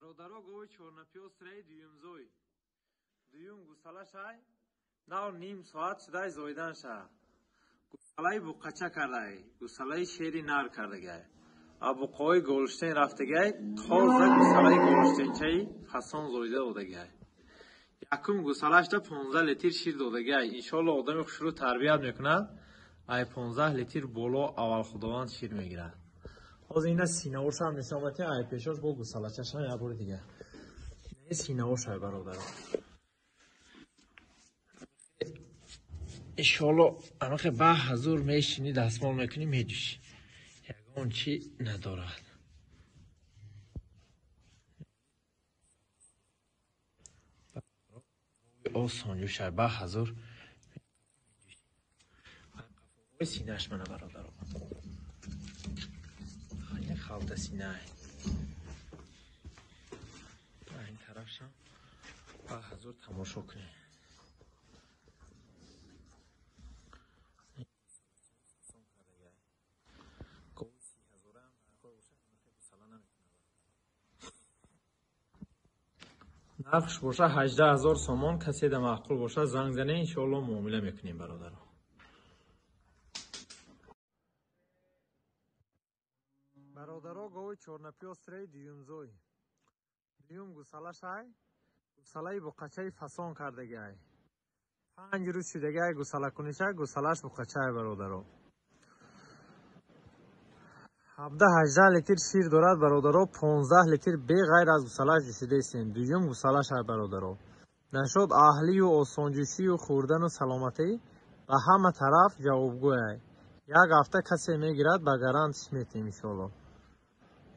برادرها گوی چهارنپیاز سری دویمزوی دویم گوساله شای نو نیم ساعت شده زایدن شد گوساله بقچه کرده گوساله شیری نر کرده گه ابوقای گلشتین رفته گه تازه گوساله گلشتین چای فسان زایده بوده گه یکم گوسالهش تا 15 لیتر شیر داده گه انشالله آدم خوش رو تربیت میکنه ای 15 لیتر بالا اول خداوند شیر میگیره. حاضر اینا سینه ورش هم نشامتی ای پیشاش با گوساله چشم یه بار دیگه نه سینه ورش های برادر انشالله اما به حضور میشینی دستمال میکنی میدوشی یکان چی ندارد آسان جوشه به حضور سینهش منه برادر خیلی خالت سینه این طرف شم به حضور تماشا کنی نرخش باشه 18,000 سامان کسی ده معقول باشه زنگ زنه انشالله معامله میکنیم برادر برادرها گوی چهارنپیاز سری دویمزوی دویم گوساله شای گوساله با قچه فسان کرده گه 5 روز شده گه گوساله کنیشه گوسالهش با قچه برادرها 17-18 لیتر شیر دارد برادرها 15 لیتر به غیر از گوسالهش جوشیده استیم دویم گوساله شای برادرها نشد اهلی و آسانجوشی و خوردن و سلامتی به همه طرف جوابگوی یک هفته کسی میگیرد به گارانتیش میتیم انشالله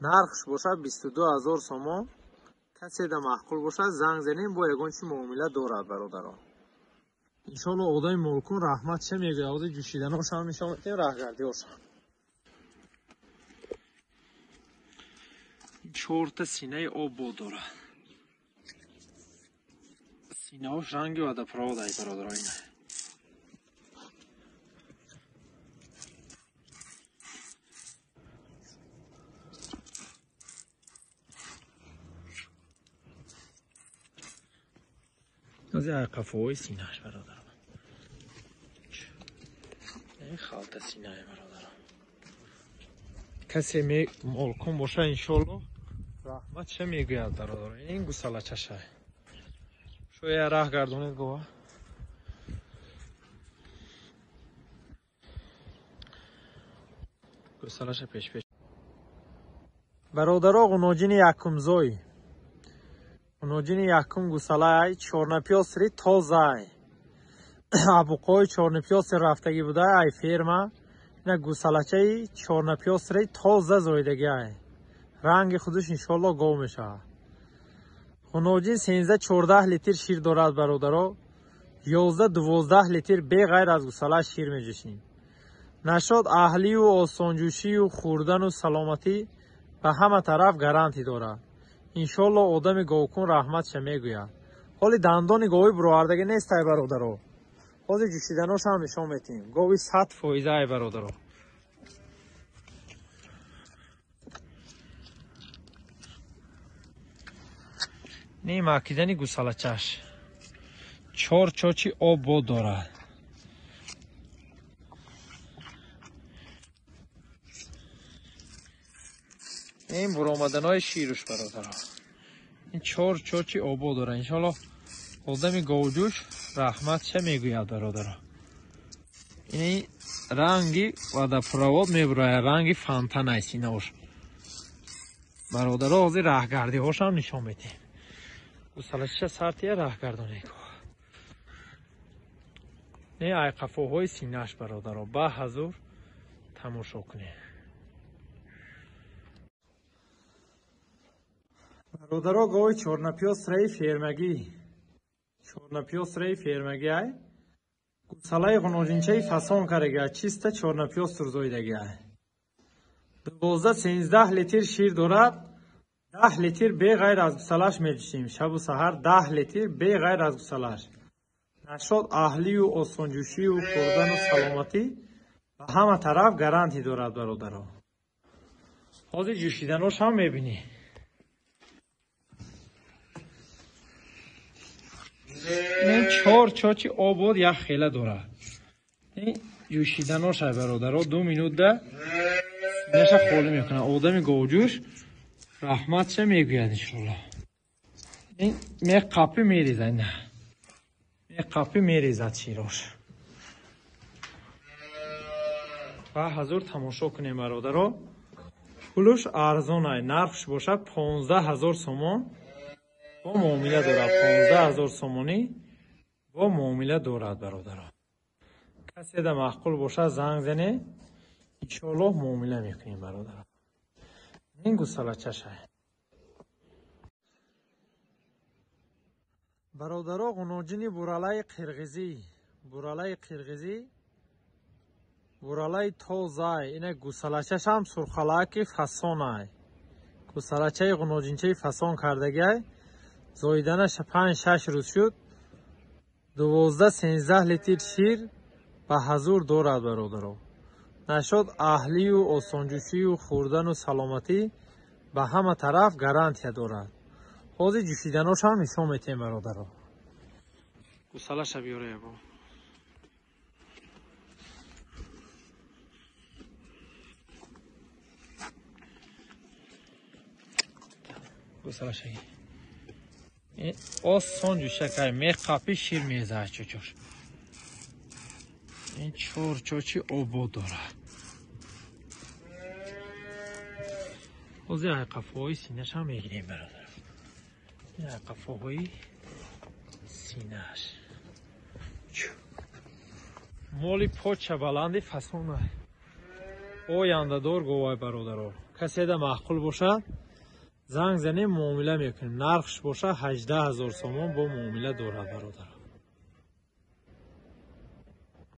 نرخش باشه 22,000 سامان کسی ده محقول باشه زنگ زنیم با یگان چی معامله دارد برادرها انشالله آدای ملکون رحمت چه میگه آدای جوشیدن هاش هم نشان میتیم رهگردی هاش چورت سینه آب بود داره سینه هاش رنگی و دپراد ای برادرها اینه از یه قفه های سینه هاش برادرها این خالت سینه ای برادرها کسی ملکون باشه انشالله رحمت چه میگوید برادرها این گوساله چشه شو یه راه گردونید گوه گوسالهش پیش برادرها غنوجین یکم زوی غنوجین یکم گوساله ای چهارنپیاز سری تازه ای ابوقای چهارنپیاز رفتگی بوده ای فیرما اینا گوساله چه چهارنپیاز سری تازه زایدگی ای رنگ خودش انشالله گو میشه غنوجین 13-14 لیتر شیر دارد برادرها 11-12 لیتر به غیر از گوساله شیر میجوشیم نشد اهلی و آسانجوشی و خوردن و سلامتی به همه طرف گارانتی دارد انشالله آدم گوکون رحمت چه میگوید حالی دندان گوی برآوردگی نیست ای برادرها حاضر جوشیدناش هم نشان میتیم گوی 100% ای برادرها نیم اکیدنی گوساله چش 4 چاچی آب بود دارد این برآمدن های شیرش برادرها این 4 چاچی آب بود دارد انشالله آدم گوجوش رحمت چه میگوید برادرها این رنگی و در پرواد میبراید رنگی فانتن است ایناش برادرها حاضر رهگردی هاش هم نشان میدیم گوساله چه سرتیه رهگردانی کو نه ای قفه های سینهش برادرها به حضور تماشا کنید برادرها گوی چهارنپیاز سری فیرمگی ای گوساله غنوجینچه فسان کرده چیسته چهارنپیاز سرزایدگی ای 12-13 لیتر شیر دارد 10 لیتر به غیر از گوسالهش میجوشیم شب و سحر 10 لیتر به غیر از گوسالهش نشد اهلی و آسانجوشی و خوردن و سلامتی به همه طرف گارانتی دارد برادرها حاضر جوشیدناش هم میبینی این 4 چاچی آباد یک خیله داره. این جوشیدناش برادرها 2 مینوت ده نشه خالی میکنه. آدم گوجوش رحمت چه میگوید انشالله. این می قپی میریزه. نه می قپی میریزد شیراش. و حضور تماشا کنیم برادرها. پولش ارزانه، نرخش باشه 15,000 سومون با معامله دارد. 15,000 سومونی با معامله دارد برادرها. کسی ده معقول باشه زنگ زنه انشالله معامله میکنیم برادرها. این گوساله چشه برادرها. غنوجین برالای قرغیزی، برالای قرغیزی، برالای توزای. اینه گوسالچش هم سرخلاکی فسان های. گوسالچه غنوجینچه فسان کردگی زایدنش 5-6 روز شد. 12-13 لیتر شیر به حضور دارد برادرها. نشد اهلی و آسانجوشی و خوردن و سلامتی به همه طرف گارانتی دارد. حاضر جوشیدناش هم نشان میتیم برادرها. گوساله شبیاره با گوساله شگی این آسان جوشه که می قپی شیر میزه چوچور. این 4 چاچی آباد داره. حاضر قفاهای سینهش هم میگیریم برادر. این قفاهای سینهش مالی پاچه بلندی فسونه آینده دار گوای برادر. کسی ده معقول باشه زنگ زنه معامله میکنیم. نرخش باشه 18,000 سومون با معامله دارد برادر.